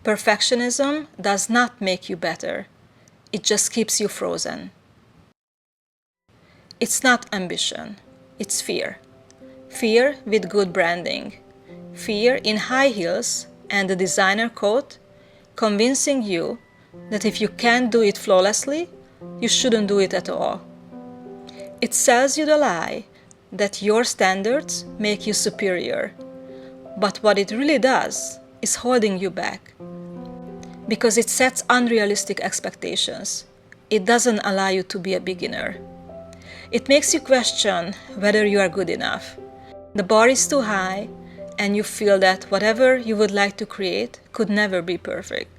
Perfectionism does not make you better. It just keeps you frozen. It's not ambition. It's fear. Fear with good branding. Fear in high heels and a designer coat, convincing you that if you can't do it flawlessly, you shouldn't do it at all. It sells you the lie that your standards make you superior. But what it really does is holding you back. Because it sets unrealistic expectations. It doesn't allow you to be a beginner. It makes you question whether you are good enough. The bar is too high, and you feel that whatever you would like to create could never be perfect.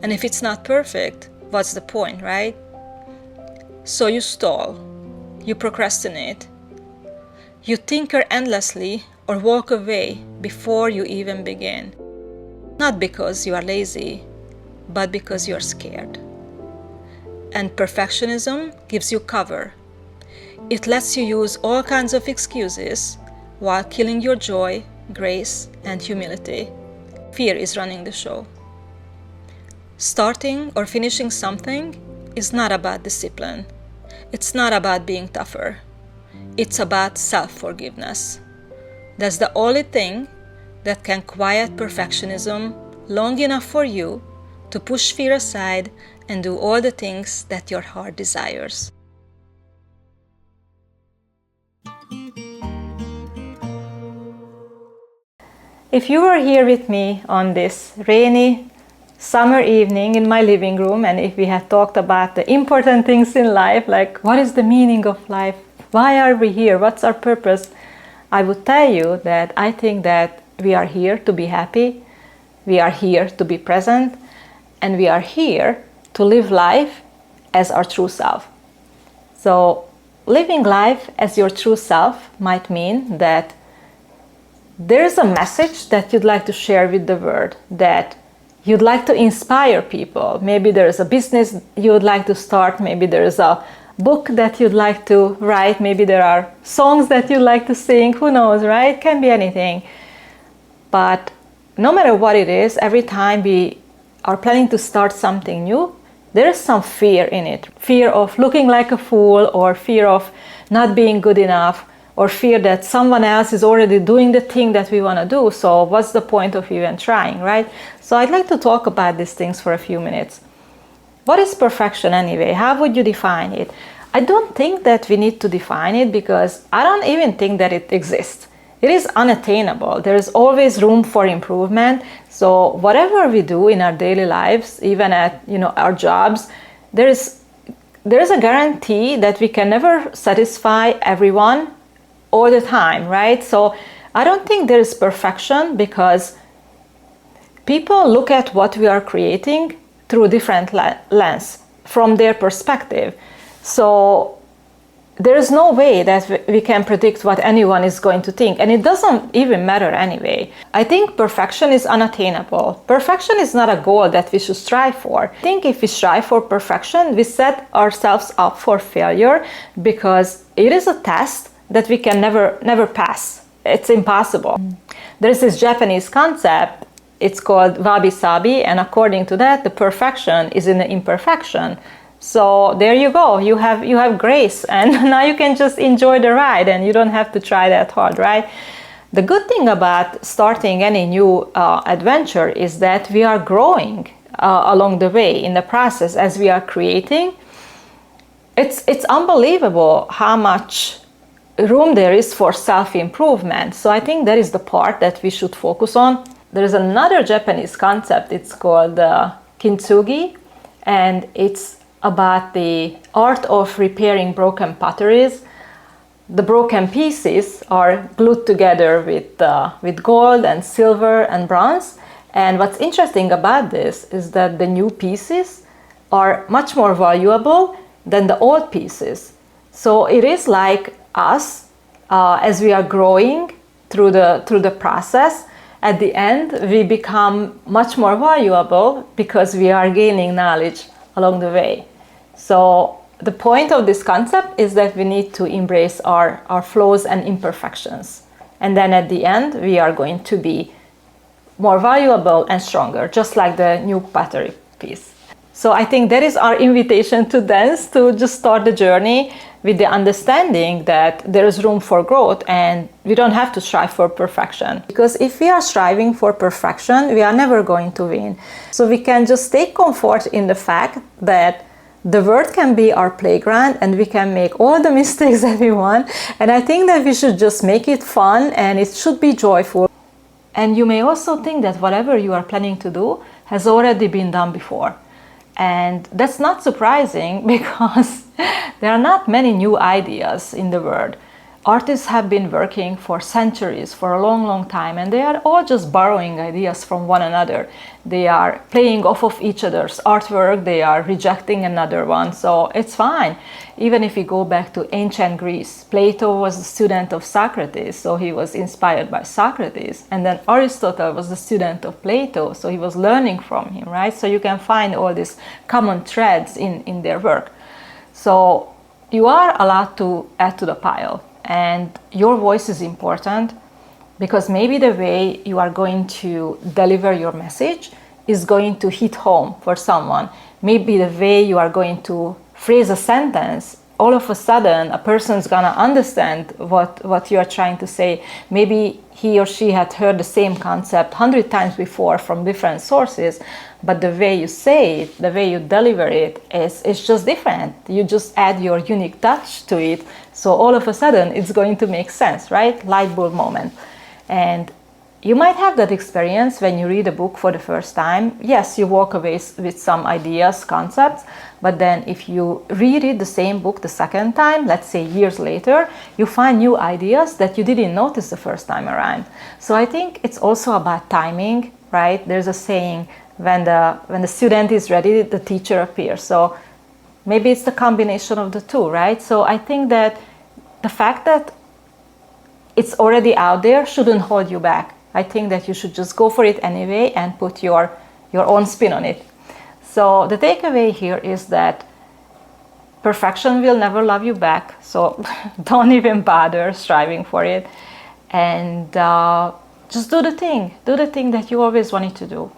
And if it's not perfect, what's the point, right? So you stall, you procrastinate, you tinker endlessly or walk away before you even begin. Not because you are lazy, but because you're scared. And perfectionism gives you cover. It lets you use all kinds of excuses while killing your joy, grace, and humility. Fear is running the show. Starting or finishing something is not about discipline. It's not about being tougher. It's about self-forgiveness. That's the only thing that can quiet perfectionism long enough for you to push fear aside and do all the things that your heart desires. If you were here with me on this rainy summer evening in my living room, and if we had talked about the important things in life, like what is the meaning of life, why are we here, what's our purpose, I would tell you that I think that we are here to be happy, we are here to be present, and we are here to live life as our true self. So living life as your true self might mean that there's a message that you'd like to share with the world, that you'd like to inspire people. Maybe there's a business you would like to start, maybe there's a book that you'd like to write, maybe there are songs that you'd like to sing, who knows, right? It can be anything. But no matter what it is, every time we are planning to start something new, there is some fear in it. Fear of looking like a fool, or fear of not being good enough, or fear that someone else is already doing the thing that we want to do, so what's the point of even trying, right? So I'd like to talk about these things for a few minutes. What is perfection anyway? How would you define it? I don't think that we need to define it, because I don't even think that it exists. It is unattainable. There is always room for improvement. So whatever we do in our daily lives, even at our jobs, there is a guarantee that we can never satisfy everyone all the time, right? So I don't think there is perfection, because people look at what we are creating through different lens from their perspective. So there is no way that we can predict what anyone is going to think, and it doesn't even matter anyway. I think perfection is unattainable. Perfection is not a goal that we should strive for. I think if we strive for perfection, we set ourselves up for failure, because it is a test that we can never pass. It's impossible. There's this Japanese concept, it's called wabi-sabi, and according to that, the perfection is in the imperfection. So there you go, you have grace, and now you can just enjoy the ride, and you don't have to try that hard, right? The good thing about starting any new adventure is that we are growing along the way in the process as we are creating. It's unbelievable how much room there is for self-improvement. So I think that is the part that we should focus on. There is another Japanese concept, it's called kintsugi, and it's about the art of repairing broken potteries. The broken pieces are glued together with gold and silver and bronze. And what's interesting about this is that the new pieces are much more valuable than the old pieces. So it is like us, as we are growing through the process, at the end we become much more valuable because we are gaining knowledge along the way. So the point of this concept is that we need to embrace our flaws and imperfections, and then at the end we are going to be more valuable and stronger, just like the new pottery piece. So I think that is our invitation to dance, to just start the journey with the understanding that there is room for growth and we don't have to strive for perfection. Because if we are striving for perfection, we are never going to win. So we can just take comfort in the fact that the world can be our playground and we can make all the mistakes that we want. And I think that we should just make it fun and it should be joyful. And you may also think that whatever you are planning to do has already been done before. And that's not surprising because there are not many new ideas in the world. Artists have been working for centuries, for a long, long time, and they are all just borrowing ideas from one another. They are playing off of each other's artwork, they are rejecting another one, so it's fine. Even if we go back to ancient Greece, Plato was a student of Socrates, so he was inspired by Socrates, and then Aristotle was a student of Plato, so he was learning from him, right? So you can find all these common threads in their work. So you are allowed to add to the pile. And your voice is important because maybe the way you are going to deliver your message is going to hit home for someone. Maybe the way you are going to phrase a sentence, all of a sudden a person's gonna understand what you are trying to say. Maybe he or she had heard the same concept 100 times before from different sources, but the way you say it, the way you deliver it is just different. You just add your unique touch to it, so all of a sudden it's going to make sense, right? Light bulb moment. And you might have that experience when you read a book for the first time. Yes, you walk away with some ideas, concepts, but then if you reread the same book the second time, let's say years later, you find new ideas that you didn't notice the first time around. So I think it's also about timing, right? There's a saying, when the student is ready, the teacher appears. So maybe it's the combination of the two, right? So I think that the fact that it's already out there shouldn't hold you back. I think that you should just go for it anyway and put your own spin on it. So the takeaway here is that perfection will never love you back. So don't even bother striving for it. And just do the thing that you always wanted to do.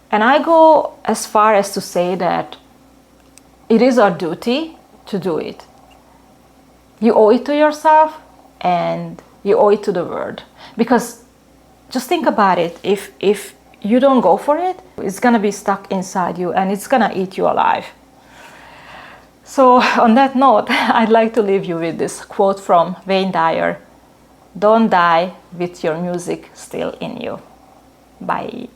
And I go as far as to say that it is our duty to do it. You owe it to yourself and you owe it to the world. Because just think about it, if you don't go for it, it's gonna be stuck inside you and it's gonna eat you alive. So on that note, I'd like to leave you with this quote from Wayne Dyer: "Don't die with your music still in you." Bye.